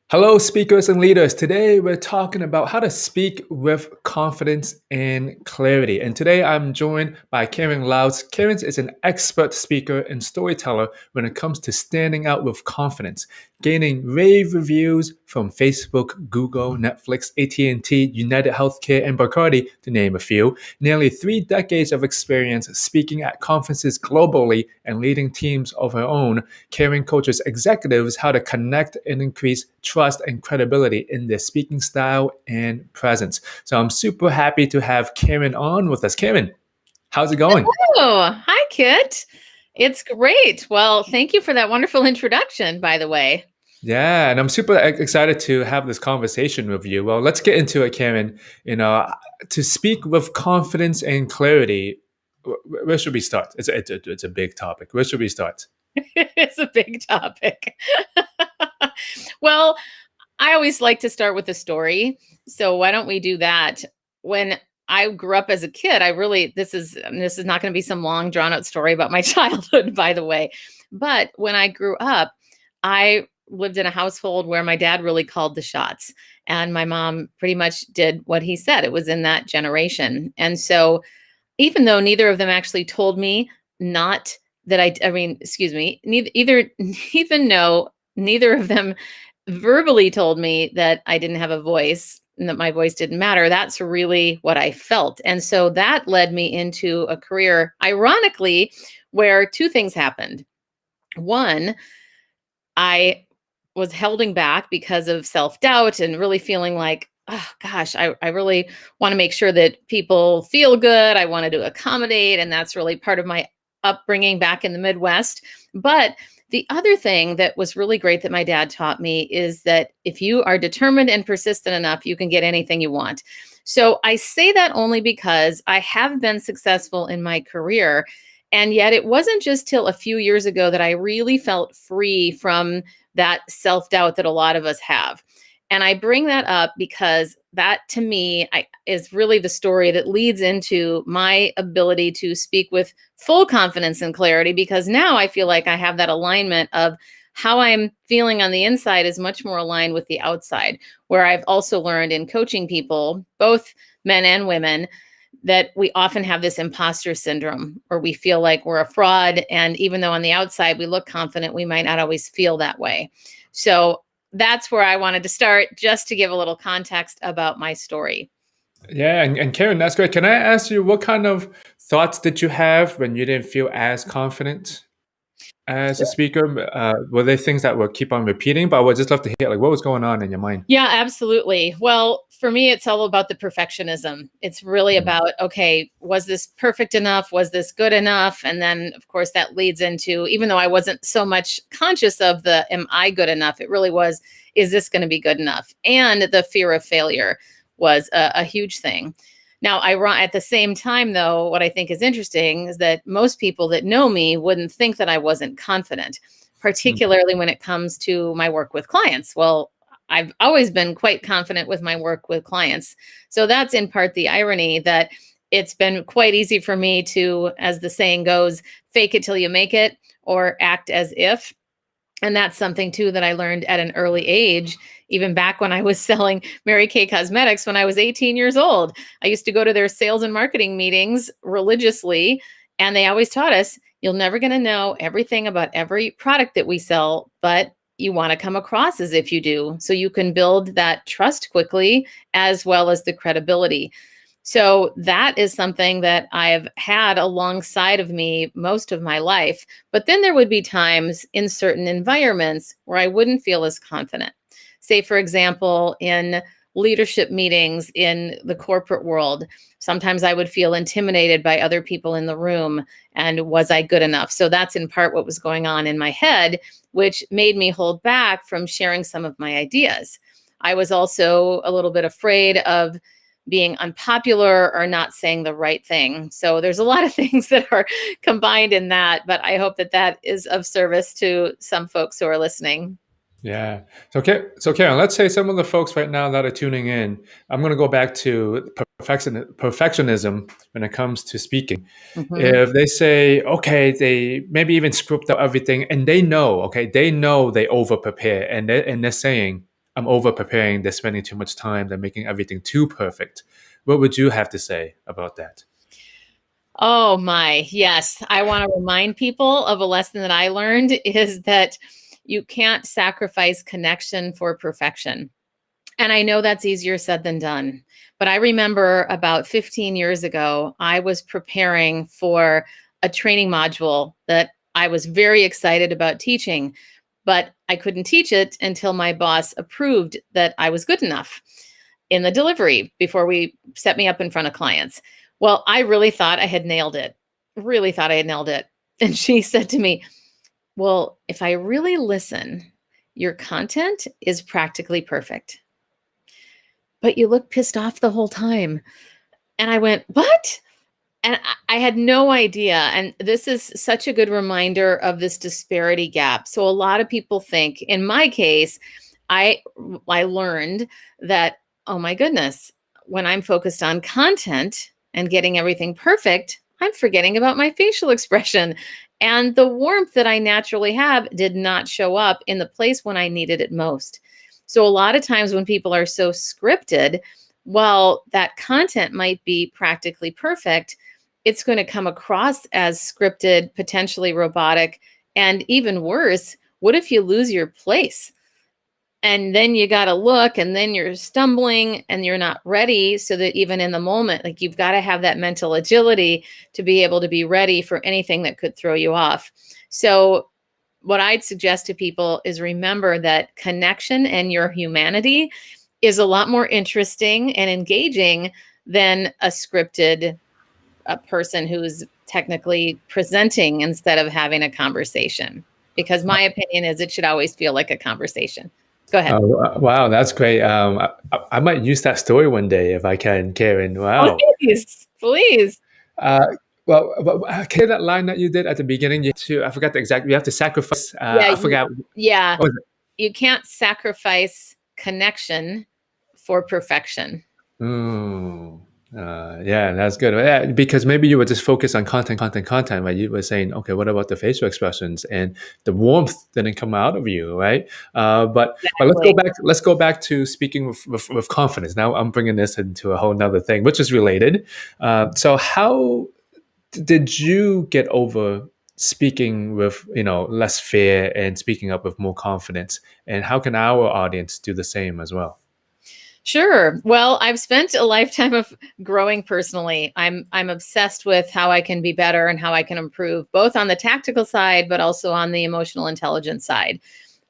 Hello, speakers and leaders. Today we're talking about how to speak with confidence and clarity. And today I'm joined by Karen Laos. Karen is an expert speaker and storyteller when it comes to standing out with confidence, gaining rave reviews from Facebook, Google, Netflix, AT&T, United Healthcare, and Bacardi, to name a few. Nearly 3 decades of experience speaking at conferences globally and leading teams of her own. Karen coaches executives how to connect and increase trust and credibility in their speaking style and presence. So I'm super happy to have Karen on with us. Karen, how's it going? Oh, hi, Kit. It's great. Well, thank you for that wonderful introduction, by the way. Yeah, and I'm super excited to have this conversation with you. Well, let's get into it, Karen. To speak with confidence and clarity, where should we start? It's a big topic. Where should we start? It's a big topic. Well, I always like to start with a story. So why don't we do that? When I grew up as a kid, this is not going to be some long drawn out story about my childhood, by the way. But when I grew up, I lived in a household where my dad really called the shots and my mom pretty much did what he said. It was in that generation. And so even though neither of them actually told me not that I mean, excuse me, even though neither of them verbally told me that I didn't have a voice and that my voice didn't matter, that's really what I felt. And so that led me into a career, ironically, where two things happened. One, I was holding back because of self doubt and really feeling like, oh gosh, I really want to make sure that people feel good. I wanted to accommodate. And that's really part of my upbringing back in the Midwest. But the other thing that was really great that my dad taught me is that if you are determined and persistent enough, you can get anything you want. So I say that only because I have been successful in my career. And yet it wasn't just till a few years ago that I really felt free from that self doubt that a lot of us have. And I bring that up because that to me is really the story that leads into my ability to speak with full confidence and clarity because now I feel like I have that alignment of how I'm feeling on the inside is much more aligned with the outside, where I've also learned in coaching people, both men and women, that we often have this imposter syndrome or we feel like we're a fraud. And even though on the outside we look confident, we might not always feel that way. So that's where I wanted to start, just to give a little context about my story. Yeah, and Karen, that's great. Can I ask you what kind of thoughts did you have when you didn't feel as confident as a speaker? Were there things that would keep on repeating? But I would just love to hear like what was going on in your mind. Yeah, absolutely. Well, for me, it's all about the perfectionism. It's really Mm. about, okay, was this perfect enough? Was this good enough? And then, of course, that leads into, even though I wasn't so much conscious of the, am I good enough? It really was, is this going to be good enough? And the fear of failure was a huge thing. Now, at the same time, though, what I think is interesting is that most people that know me wouldn't think that I wasn't confident, Mm. particularly when it comes to my work with clients. Well, I've always been quite confident with my work with clients. So that's in part the irony that it's been quite easy for me to, as the saying goes, fake it till you make it or act as if. And that's something too that I learned at an early age, even back when I was selling Mary Kay Cosmetics when I was 18 years old. I used to go to their sales and marketing meetings religiously, and they always taught us you're never going to know everything about every product that we sell, but you want to come across as if you do. So you can build that trust quickly as well as the credibility. So that is something that I've had alongside of me most of my life. But then there would be times in certain environments where I wouldn't feel as confident. Say, for example, in leadership meetings in the corporate world, sometimes I would feel intimidated by other people in the room. And was I good enough? So that's in part what was going on in my head, which made me hold back from sharing some of my ideas. I was also a little bit afraid of being unpopular or not saying the right thing. So there's a lot of things that are combined in that, but I hope that that is of service to some folks who are listening. Yeah. So Karen, let's say some of the folks right now that are tuning in, I'm going to go back to perfectionism when it comes to speaking. Mhm. If they say, okay, they maybe even script out everything and they know, okay, they know they over prepare and they're saying, I'm over preparing, they're spending too much time, they're making everything too perfect. What would you have to say about that? Oh my, yes. I want to remind people of a lesson that I learned is that you can't sacrifice connection for perfection. And I know that's easier said than done. But I remember about 15 years ago, I was preparing for a training module that I was very excited about teaching, but I couldn't teach it until my boss approved that I was good enough in the delivery before we set me up in front of clients. Well, I really thought I had nailed it. Really thought I had nailed it. And she said to me, "Well, if I really listen, your content is practically perfect, but you look pissed off the whole time." And I went, "What?" And I had no idea. And this is such a good reminder of this disparity gap. So a lot of people think, in my case, I I learned that, oh my goodness, when I'm focused on content and getting everything perfect, I'm forgetting about my facial expression. And the warmth that I naturally have did not show up in the place when I needed it most. So a lot of times when people are so scripted, while that content might be practically perfect, it's going to come across as scripted, potentially robotic, and even worse, what if you lose your place? And then you got to look, and then you're stumbling and you're not ready. So that even in the moment, like you've got to have that mental agility to be able to be ready for anything that could throw you off. So, what I'd suggest to people is remember that connection and your humanity is a lot more interesting and engaging than a scripted a person who's technically presenting instead of having a conversation. Because my opinion is it should always feel like a conversation. Go ahead. Wow, that's great. I might use that story one day if I can, Karen. Wow. Please, please. Uh, can that line that you did at the beginning, I forgot the exact, you have to sacrifice, Yeah, I forgot, yeah. what was You can't sacrifice connection for perfection. it? Yeah, that's good. Yeah, because maybe you were just focused on content, right? You were saying, okay, what about the facial expressions and the warmth didn't come out of you, right? But let's go Exactly. back. Let's go back to speaking with confidence. Now I'm bringing this into a whole nother thing, which is related. So how did you get over speaking with less fear and speaking up with more confidence? And how can our audience do the same as well? Sure. Well, I've spent a lifetime of growing personally. I'm obsessed with how I can be better and how I can improve, both on the tactical side, but also on the emotional intelligence side.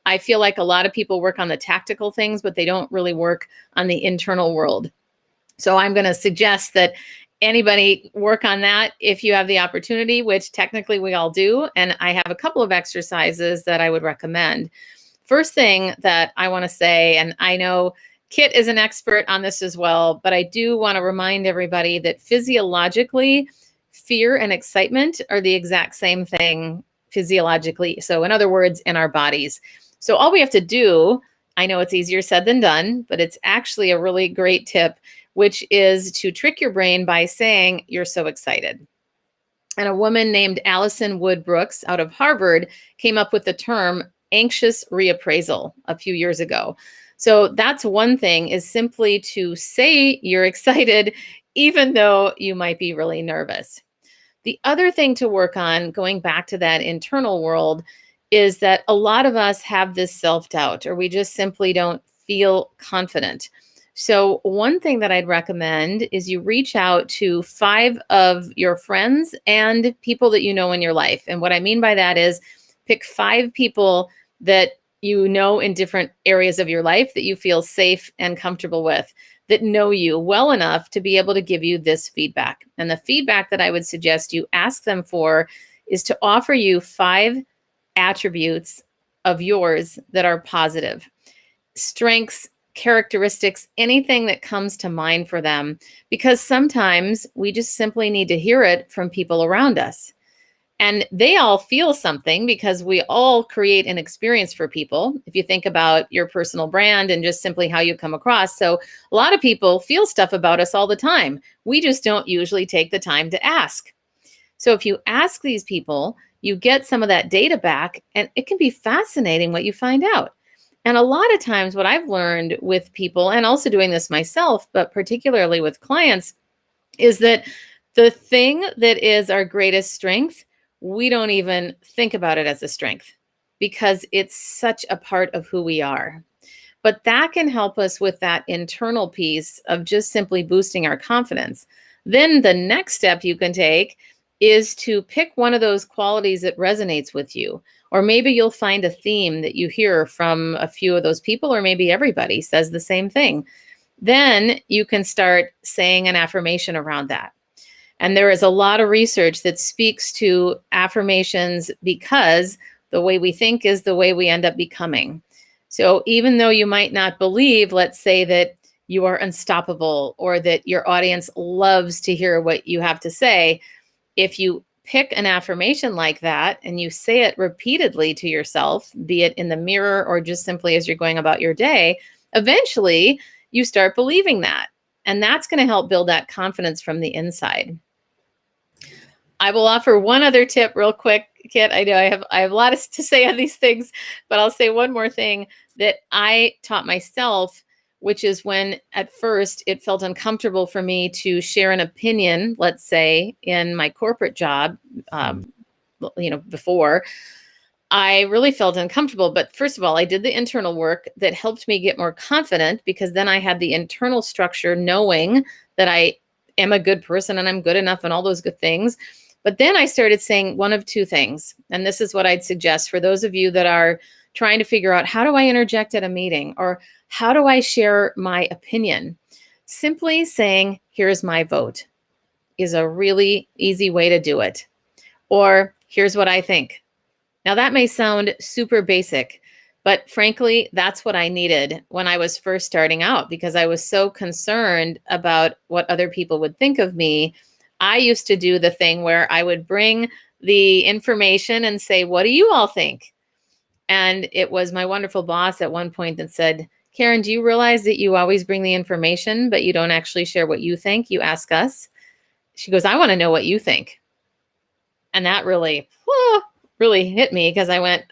I feel like a lot of people work on the tactical things, but they don't really work on the internal world. So I'm going to suggest that anybody work on that if you have the opportunity, which technically we all do. And I have a couple of exercises that I would recommend. First thing that I want to say, and I know Kit is an expert on this as well, but I do want to remind everybody that physiologically, fear and excitement are the exact same thing physiologically. So, in other words, in our bodies. So, all we have to do, I know it's easier said than done, but it's actually a really great tip, which is to trick your brain by saying you're so excited. And a woman named Allison Wood Brooks out of Harvard came up with the term anxious reappraisal a few years ago. So that's one thing, is simply to say you're excited even though you might be really nervous. The other thing to work on, going back to that internal world, is that a lot of us have this self-doubt, or we just simply don't feel confident. So, one thing that I'd recommend is you reach out to 5 of your friends and people that you know in your life. And what I mean by that is pick 5 people that you know in different areas of your life that you feel safe and comfortable with, that know you well enough to be able to give you this feedback. And the feedback that I would suggest you ask them for is to offer you 5 attributes of yours that are positive, strengths, characteristics, anything that comes to mind for them, because sometimes we just simply need to hear it from people around us. And they all feel something because we all create an experience for people. If you think about your personal brand and just simply how you come across. So, a lot of people feel stuff about us all the time. We just don't usually take the time to ask. So, if you ask these people, you get some of that data back, and it can be fascinating what you find out. And a lot of times, what I've learned with people, and also doing this myself, but particularly with clients, is that the thing that is our greatest strength, we don't even think about it as a strength because it's such a part of who we are. But that can help us with that internal piece of just simply boosting our confidence. Then the next step you can take is to pick one of those qualities that resonates with you. Or maybe you'll find a theme that you hear from a few of those people, or maybe everybody says the same thing. Then you can start saying an affirmation around that. And there is a lot of research that speaks to affirmations because the way we think is the way we end up becoming. So even though you might not believe, let's say that you are unstoppable or that your audience loves to hear what you have to say, if you pick an affirmation like that and you say it repeatedly to yourself, be it in the mirror or just simply as you're going about your day, eventually you start believing that. And that's going to help build that confidence from the inside. I will offer one other tip real quick, Kit. I know I have a lot to say on these things, but I'll say one more thing that I taught myself, which is when at first it felt uncomfortable for me to share an opinion, let's say in my corporate job, Mm. before. I really felt uncomfortable. But first of all, I did the internal work that helped me get more confident because then I had the internal structure knowing that I am a good person and I'm good enough and all those good things. But then I started saying one of two things. And this is what I'd suggest for those of you that are trying to figure out, how do I interject at a meeting, or how do I share my opinion? Simply saying, here's my vote, is a really easy way to do it. Or here's what I think. Now, that may sound super basic, but frankly, that's what I needed when I was first starting out because I was so concerned about what other people would think of me. I used to do the thing where I would bring the information and say, what do you all think? And it was my wonderful boss at one point that said, Karen, do you realize that you always bring the information, but you don't actually share what you think? You ask us. She goes, I want to know what you think. And that really hit me because I went,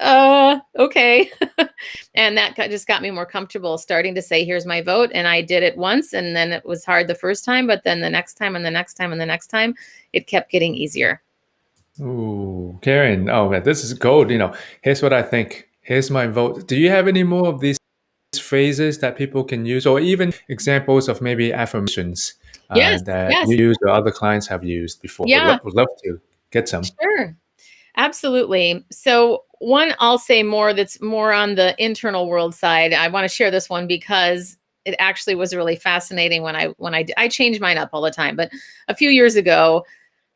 okay. And that just got me more comfortable starting to say, here's my vote. And I did it once, and then it was hard the first time, but then the next time and the next time and the next time, it kept getting easier. Ooh, Karen. Oh man, this is gold. Here's what I think. Here's my vote. Do you have any more of these phrases that people can use, or even examples of maybe affirmations Yes, that yes. you use or other clients have used before? Yeah, Would love to get some. sure. Absolutely. So, one I'll say more that's more on the internal world side. I want to share this one because it actually was really fascinating I change mine up all the time. But a few years ago,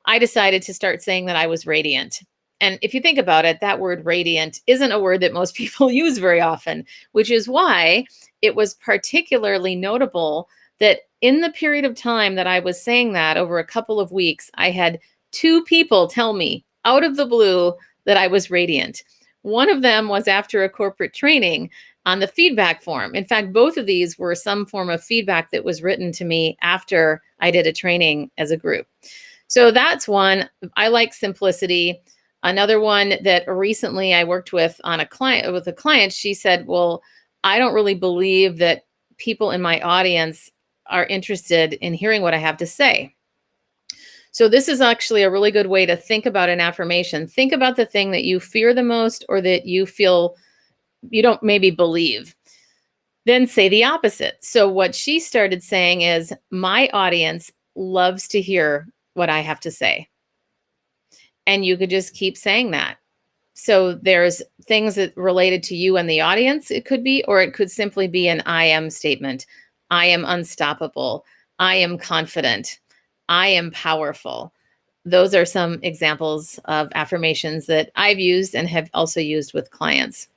I decided to start saying that I was radiant. And if you think about it, that word radiant isn't a word that most people use very often, which is why it was particularly notable that in the period of time that I was saying that over a couple of weeks, I had two people tell me out of the blue that I was radiant. One of them was after a corporate training on the feedback form. In fact, both of these were some form of feedback that was written to me after I did a training as a group. So that's one. I like simplicity. Another one that recently I worked with on a client, she said, "Well, I don't really believe that people in my audience are interested in hearing what I have to say." So this is actually a really good way to think about an affirmation. Think about the thing that you fear the most or that you feel you don't maybe believe. Then say the opposite. So what she started saying is, my audience loves to hear what I have to say. And you could just keep saying that. So there's things that related to you and the audience, it could be, or it could simply be an I am statement. I am unstoppable. I am confident. I am powerful. Those are some examples of affirmations that I've used and have also used with clients.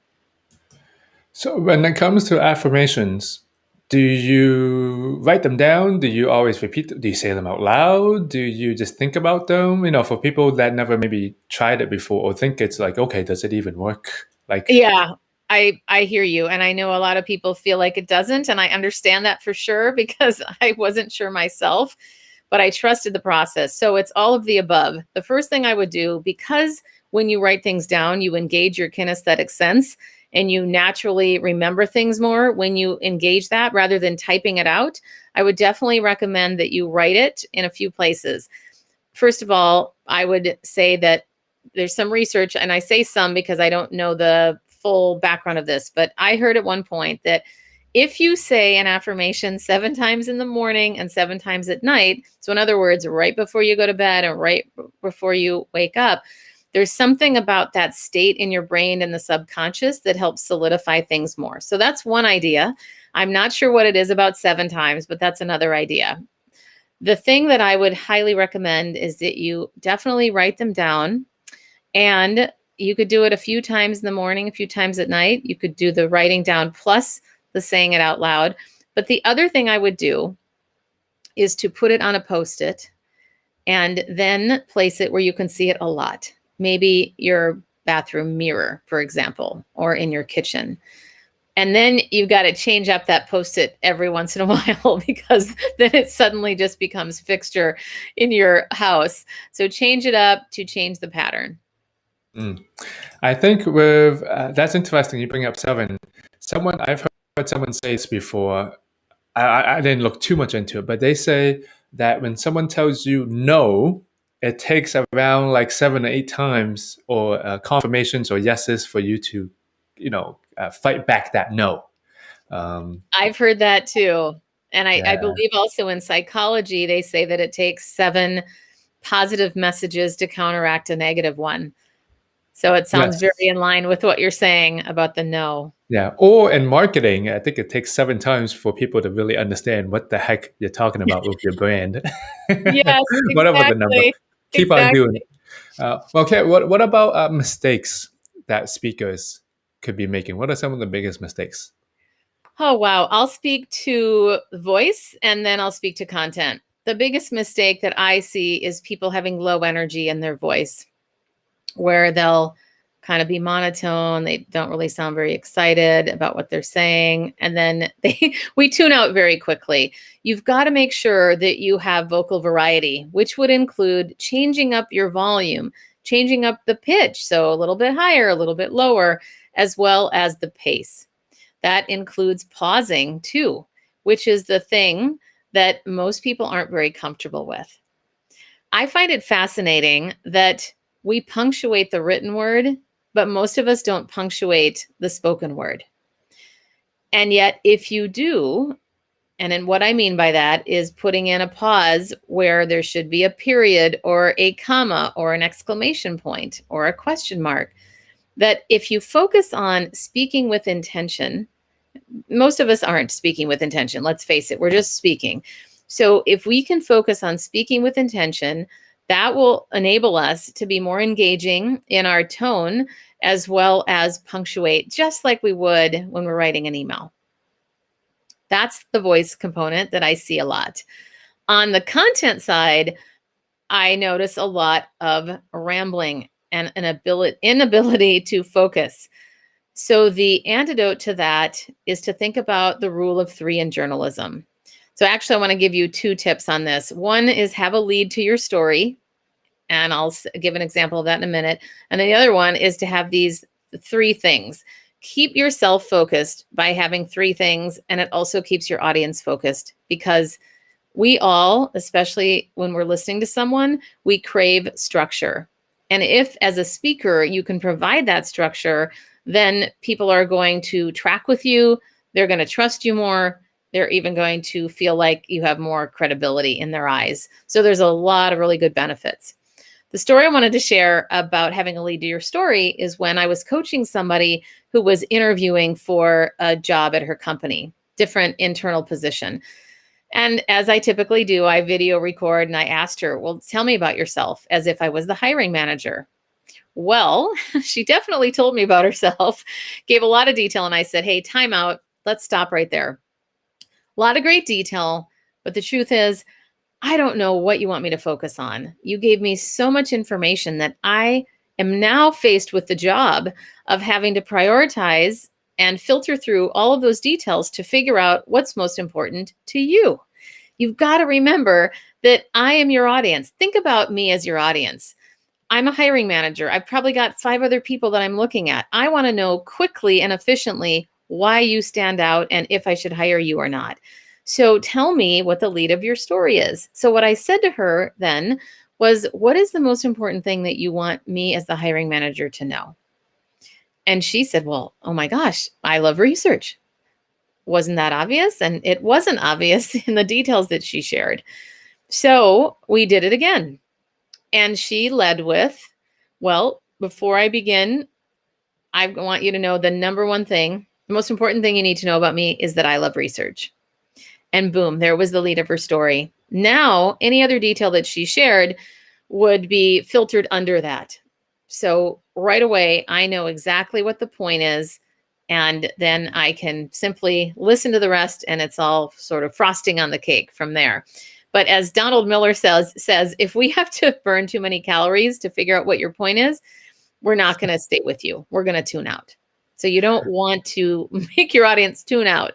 So when it comes to affirmations, do you write them down? Do you always repeat them? Do you say them out loud? Do you just think about them? For people that never maybe tried it before or think it's like, okay, does it even work? Like, Yeah, I hear you, and I know a lot of people feel like it doesn't, and I understand that for sure because I wasn't sure myself, but I trusted the process. So it's all of the above. The first thing I would do, because when you write things down, you engage your kinesthetic sense, and you naturally remember things more when you engage that rather than typing it out, I would definitely recommend that you write it in a few places. First of all, I would say that there's some research, and I say some because I don't know the full background of this, but I heard at one point that if you say an affirmation 7 times in the morning and 7 times at night, so in other words, right before you go to bed and right before you wake up, there's something about that state in your brain and the subconscious that helps solidify things more. So that's one idea. I'm not sure what it is about 7 times, but that's another idea. The thing that I would highly recommend is that you definitely write them down, and you could do it a few times in the morning, a few times at night. You could do the writing down plus the saying it out loud. But the other thing I would do is to put it on a Post-it and then place it where you can see it a lot. Maybe your bathroom mirror, for example, or in your kitchen. And then you've got to change up that Post-it every once in a while because then it suddenly just becomes fixture in your house. So change it up to change the pattern. I think with that's interesting. You bring up 7. I've heard someone say this before. I didn't look too much into it, but they say that when someone tells you no, it takes around like 7 or 8 times or confirmations or yeses for you to, fight back that no. I've heard that too. And I Yeah. believe also in psychology, they say that it takes 7 positive messages to counteract a negative one. So it sounds very Yes. in line with what you're saying about the no. Yeah. Or in marketing, I think it takes 7 times for people to really understand what the heck you're talking about with your brand. Yes, Whatever the number. exactly. Keep on doing Exactly. it. Okay. What about mistakes that speakers could be making? What are some of the biggest mistakes? Oh, wow. I'll speak to voice and then I'll speak to content. The biggest mistake that I see is people having low energy in their voice, where they'll kind of be monotone. They don't really sound very excited about what they're saying. And then we tune out very quickly. You've got to make sure that you have vocal variety, which would include changing up your volume, changing up the pitch. So a little bit higher, a little bit lower, as well as the pace. That includes pausing too, which is the thing that most people aren't very comfortable with. I find it fascinating that we punctuate the written word, but most of us don't punctuate the spoken word. And yet, if you do, and then what I mean by that is putting in a pause where there should be a period or a comma or an exclamation point or a question mark, that if you focus on speaking with intention, most of us aren't speaking with intention. Let's face it, we're just speaking. So if we can focus on speaking with intention, that will enable us to be more engaging in our tone as well as punctuate, just like we would when we're writing an email. That's the voice component that I see a lot. On the content side, I notice a lot of rambling and an inability to focus. So the antidote to that is to think about the rule of 3 in journalism. So actually, I want to give you 2 tips on this. One is have a lead to your story, and I'll give an example of that in a minute. And then the other one is to have these 3 things. Keep yourself focused by having 3 things, and it also keeps your audience focused because we all, especially when we're listening to someone, we crave structure. And if, as a speaker, you can provide that structure, then people are going to track with you. They're going to trust you more. They're even going to feel like you have more credibility in their eyes. So there's a lot of really good benefits. The story I wanted to share about having a lead to your story is when I was coaching somebody who was interviewing for a job at her company, different internal position. And as I typically do, I video record and I asked her, well, tell me about yourself, as if I was the hiring manager. Well, she definitely told me about herself, gave a lot of detail. And I said, hey, time out. Let's stop right there. A lot of great detail. But the truth is, I don't know what you want me to focus on. You gave me so much information that I am now faced with the job of having to prioritize and filter through all of those details to figure out what's most important to you. You've got to remember that I am your audience. Think about me as your audience. I'm a hiring manager. I've probably got 5 other people that I'm looking at. I want to know quickly and efficiently why you stand out and if I should hire you or not. So tell me what the lead of your story is. So what I said to her then was, what is the most important thing that you want me as the hiring manager to know? And she said, well, oh my gosh, I love research. Wasn't that obvious? And it wasn't obvious in the details that she shared. So we did it again. And she led with, well, before I begin, I want you to know the number one thing, the most important thing you need to know about me is that I love research. And boom, there was the lead of her story. Now, any other detail that she shared would be filtered under that. So right away, I know exactly what the point is. And then I can simply listen to the rest, and it's all sort of frosting on the cake from there. But as Donald Miller says, if we have to burn too many calories to figure out what your point is, we're not going to stay with you. We're going to tune out. So you don't want to make your audience tune out.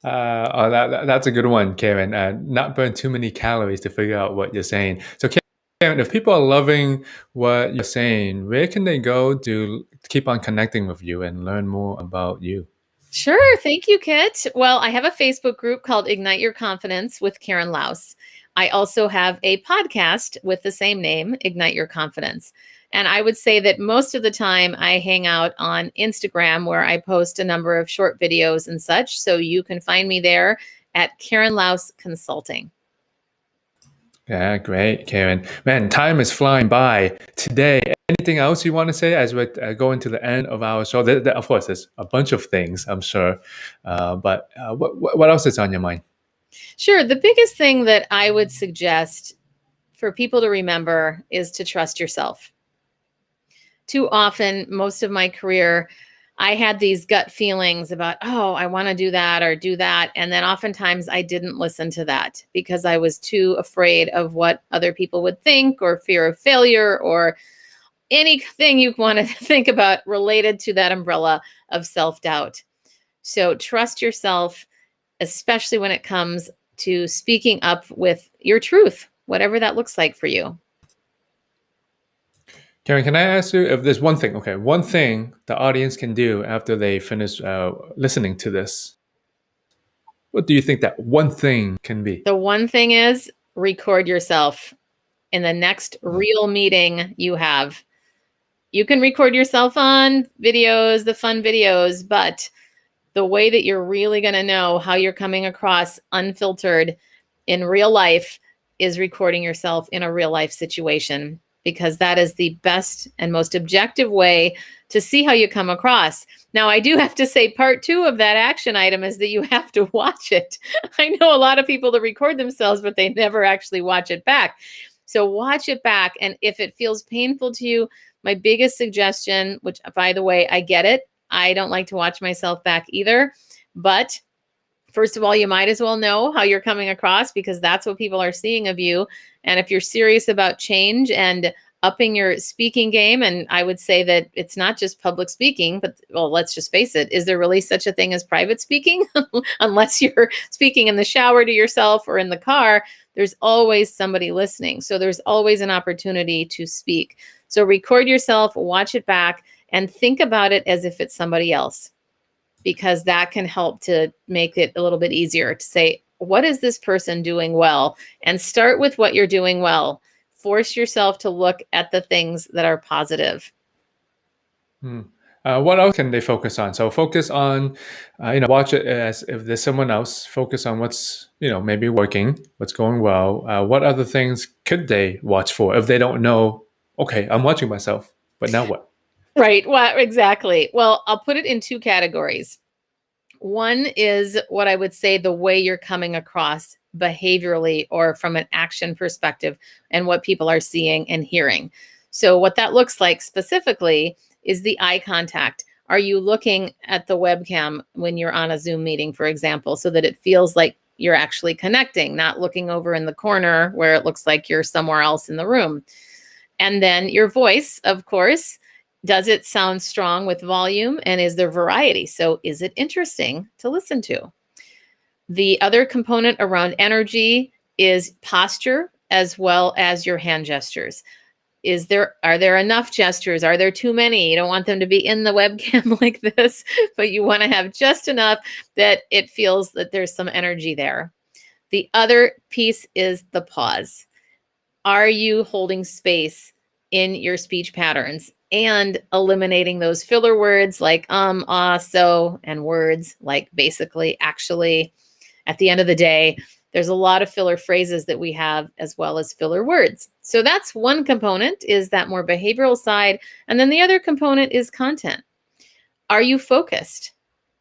That's a good one, Karen. Not burn too many calories to figure out what you're saying. So, Karen, if people are loving what you're saying, where can they go to keep on connecting with you and learn more about you? Sure. Thank you, Kit. Well, I have a Facebook group called Ignite Your Confidence with Karen Laos. I also have a podcast with the same name, Ignite Your Confidence. And I would say that most of the time I hang out on Instagram where I post a number of short videos and such. So you can find me there at Karen Laos Consulting. Yeah, great, Karen. Man, time is flying by today. Anything else you want to say as we're going to the end of our show? Of course, there's a bunch of things, I'm sure. But what else is on your mind? Sure. The biggest thing that I would suggest for people to remember is to trust yourself. Too often, most of my career, I had these gut feelings about, oh, I want to do that or do that. And then oftentimes I didn't listen to that because I was too afraid of what other people would think, or fear of failure, or anything you want to think about related to that umbrella of self-doubt. So trust yourself, especially when it comes to speaking up with your truth, whatever that looks like for you. Karen, can I ask you if there's one thing the audience can do after they finish listening to this? What do you think that one thing can be? The one thing is, record yourself in the next Mm. real meeting you have. You can record yourself on videos, the fun videos, but the way that you're really going to know how you're coming across unfiltered in real life is recording yourself in a real life situation, because that is the best and most objective way to see how you come across. Now, I do have to say, part 2 of that action item is that you have to watch it. I know a lot of people that record themselves, but they never actually watch it back. So watch it back. And if it feels painful to you, my biggest suggestion, which, by the way, I get it, I don't like to watch myself back either. But first of all, you might as well know how you're coming across, because that's what people are seeing of you. And if you're serious about change and upping your speaking game, and I would say that it's not just public speaking, but, well, let's just face it, is there really such a thing as private speaking? Unless you're speaking in the shower to yourself or in the car, there's always somebody listening. So there's always an opportunity to speak. So record yourself, watch it back, and think about it as if it's somebody else, because that can help to make it a little bit easier to say, what is this person doing well? And start with what you're doing well. Force yourself to look at the things that are positive. Hmm. What else can they focus on? So focus on, watch it as if there's someone else. Focus on what's, maybe working, what's going well. What other things could they watch for if they don't know, okay, I'm watching myself, but now what? Right. Well, exactly. Well, I'll put it in 2 categories. One is what I would say the way you're coming across behaviorally or from an action perspective, and what people are seeing and hearing. So what that looks like specifically is the eye contact. Are you looking at the webcam when you're on a Zoom meeting, for example, so that it feels like you're actually connecting, not looking over in the corner where it looks like you're somewhere else in the room? And then your voice, of course. Does it sound strong with volume, and is there variety? So is it interesting to listen to? The other component around energy is posture, as well as your hand gestures. Are there enough gestures? Are there too many? You don't want them to be in the webcam like this, but you want to have just enough that it feels that there's some energy there. The other piece is the pause. Are you holding space in your speech patterns and eliminating those filler words like so, and words like basically, actually? At the end of the day, there's a lot of filler phrases that we have as well as filler words. So that's one component, is that more behavioral side. And then the other component is content. Are you focused?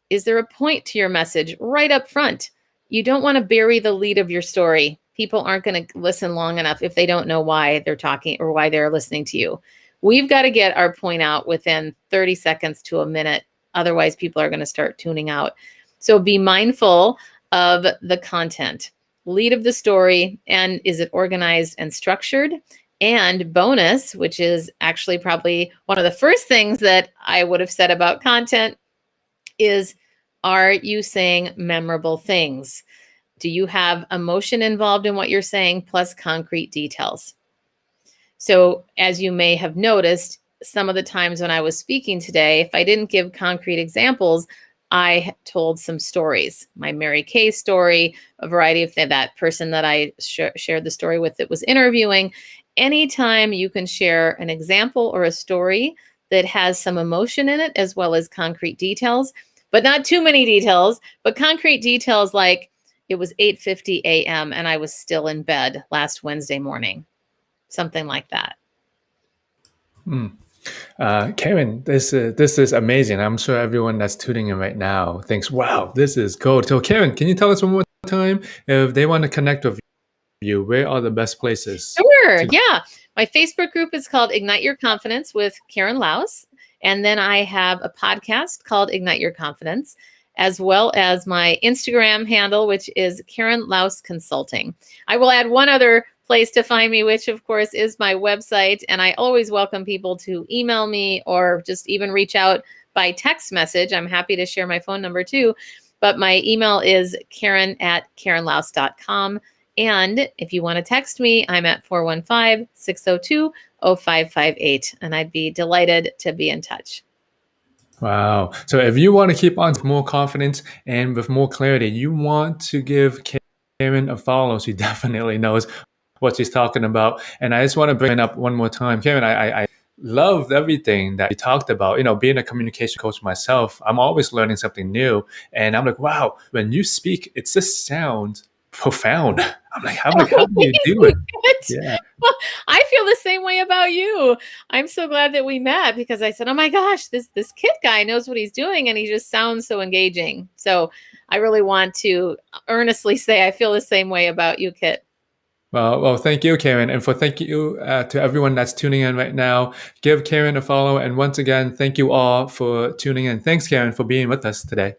Is there a point to your message right up front? You don't want to bury the lead of your story. People aren't going to listen long enough if they don't know why they're talking or why they're listening to you. We've got to get our point out within 30 seconds to a minute. Otherwise, people are going to start tuning out. So be mindful of the content, lead of the story, and is it organized and structured? And bonus, which is actually probably one of the first things that I would have said about content, is, are you saying memorable things? Do you have emotion involved in what you're saying, plus concrete details? So as you may have noticed, some of the times when I was speaking today, if I didn't give concrete examples, I told some stories. My Mary Kay story, a variety of that person that I shared the story with that was interviewing. Anytime you can share an example or a story that has some emotion in it, as well as concrete details, but not too many details, but concrete details like it was 8:50 a.m. and I was still in bed last Wednesday morning. Something like that. Karen, this is amazing. I'm sure everyone that's tuning in right now thinks, "Wow, this is gold." So, Karen, can you tell us one more time if they want to connect with you? Where are the best places Sure. to go? Yeah. My Facebook group is called Ignite Your Confidence with Karen Laos. And then I have a podcast called Ignite Your Confidence, as well as my Instagram handle, which is Karen Laos Consulting. I will add one other place to find me, which of course is my website. And I always welcome people to email me or just even reach out by text message. I'm happy to share my phone number too. But my email is karen@karenlaos.com. And if you want to text me, I'm at 415-602-0558. And I'd be delighted to be in touch. Wow. So if you want to keep on with more confidence and with more clarity, you want to give Karen a follow. She definitely knows what she's talking about. And I just want to bring it up one more time. Karen, I loved everything that you talked about. You know, being a communication coach myself, I'm always learning something new. And I'm like, wow, when you speak, it just sounds profound. How do you do it? Yeah. Well, I feel the same way about you. I'm so glad that we met because I said, "Oh my gosh, this Kit guy knows what he's doing, and he just sounds so engaging." So I really want to earnestly say I feel the same way about you, Kit. Well, thank you, Karen. And thank you to everyone that's tuning in right now. Give Karen a follow. And once again, thank you all for tuning in. Thanks, Karen, for being with us today.